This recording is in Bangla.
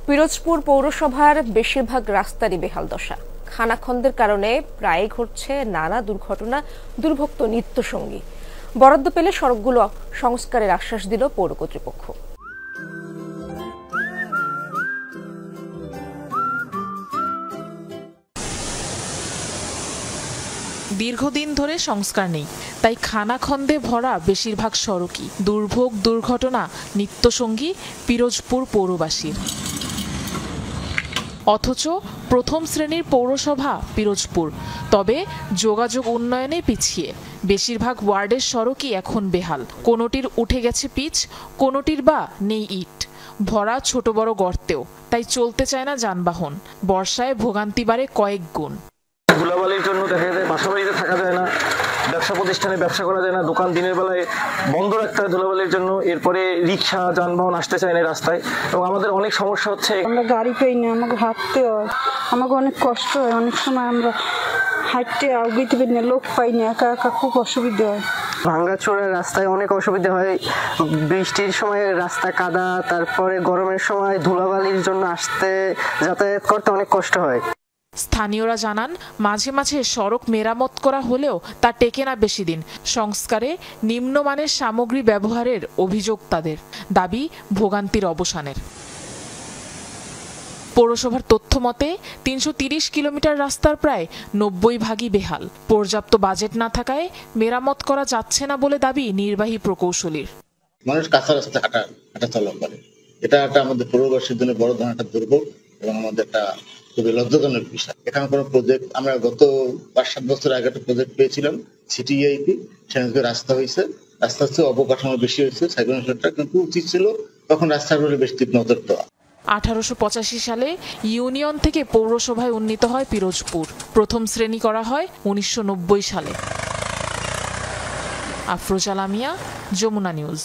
পিরোজপুর পৌরসভার বেশিরভাগ রাস্তারই বেহাল দশা। খানাখন্দের কারণে প্রায় ঘটছে নানা দুর্ঘটনা, দুর্ভোগ নিত্যসঙ্গী। বরাদ্দ পেলে সড়কগুলো সংস্কারের আশ্বাস দিল পৌর কর্তৃপক্ষ। দীর্ঘদিন ধরে সংস্কার নেই, তাই খানাখন্দে ভরা বেশিরভাগ সড়কই। দুর্ভোগ দুর্ঘটনা নিত্যসঙ্গী পিরোজপুর পৌরবাসীর। অথচ প্রথম শ্রেণীর পৌরসভা পিরোজপুর, তবে যোগাযোগ উন্নয়নে পিছিয়ে। বেশিরভাগ ওয়ার্ডের সড়কই এখন বেহাল। কোনোটির উঠে গেছে পিচ, কোনোটির বা নেই ইট, ভরা ছোট বড় গর্তেও। তাই চলতে চায় না যানবাহন। বর্ষায় ভোগান্তি বাড়ে কয়েক গুণ। ধুলাবালির জন্য দেখা যায় বাসাবাড়িতে থাকা যায় না, ব্যবসা প্রতিষ্ঠানে ব্যবসা করা যায় না, দোকান দিনের বেলায় বন্ধ রাখতে হয় ধুলাবালির জন্য। এরপরে রিক্সা যানবাহন আসতে চায় না রাস্তায়, এবং আমাদের অনেক সমস্যা হচ্ছে। আমরা গাড়ি পাই না, আমাকে হাঁটতে হয়, আমাকে অনেক কষ্ট হয়। অনেক সময় আমরা হাঁটতে আগাইতে পারি না, লোক পাই না, একা একা খুব অসুবিধা হয়। ভাঙ্গাচোরা রাস্তায় অনেক অসুবিধা হয়। বৃষ্টির সময় রাস্তা কাদা, তারপরে গরমের সময় ধুলাবালির জন্য আসতে যাতায়াত করতে অনেক কষ্ট হয়। স্থানীয়রা জানান, মাঝে মাঝে সড়ক মেরামত করা হলেও তা টেকে না বেশি দিন। সংস্কারে নিম্নমানের সামগ্রী ব্যবহারের অভিযোগ তাদের। দাবি ভোগান্তির অবসানের। পৌরসভার তথ্য মতে ৩৩০ কিলোমিটার রাস্তার প্রায় ৯০ বেহাল। পর্যাপ্ত বাজেট না থাকায় মেরামত করা যাচ্ছে না বলে দাবি নির্বাহী প্রকৌশলীর। মানুষ কাঁচা রাস্তা হাঁটা চলা করে, এটা একটা আমাদের পৌরবাসীর জন্য বড় ধরনের একটা দুর্ভোগ এবং আমাদের একটা খুবই লজ্জাজনক বিষয়। এখানে কোনো প্রজেক্ট, আমরা গত ৫-৭ বছর আগে একটা প্রজেক্ট পেয়েছিলাম সিটিআইপি, সেখানে রাস্তা হয়েছে, রাস্তা হচ্ছে অবকাঠামো বেশি হয়েছে, সাইকেলটা কিন্তু উচিত ছিল তখন রাস্তাগুলো বেশ ঠিক নজর দেওয়া। 1885 সালে ইউনিয়ন থেকে পৌরসভায় উন্নীত হয় পিরোজপুর। প্রথম শ্রেণী করা হয় 1990 সালে। আফরোজা লামিয়া, যমুনা নিউজ।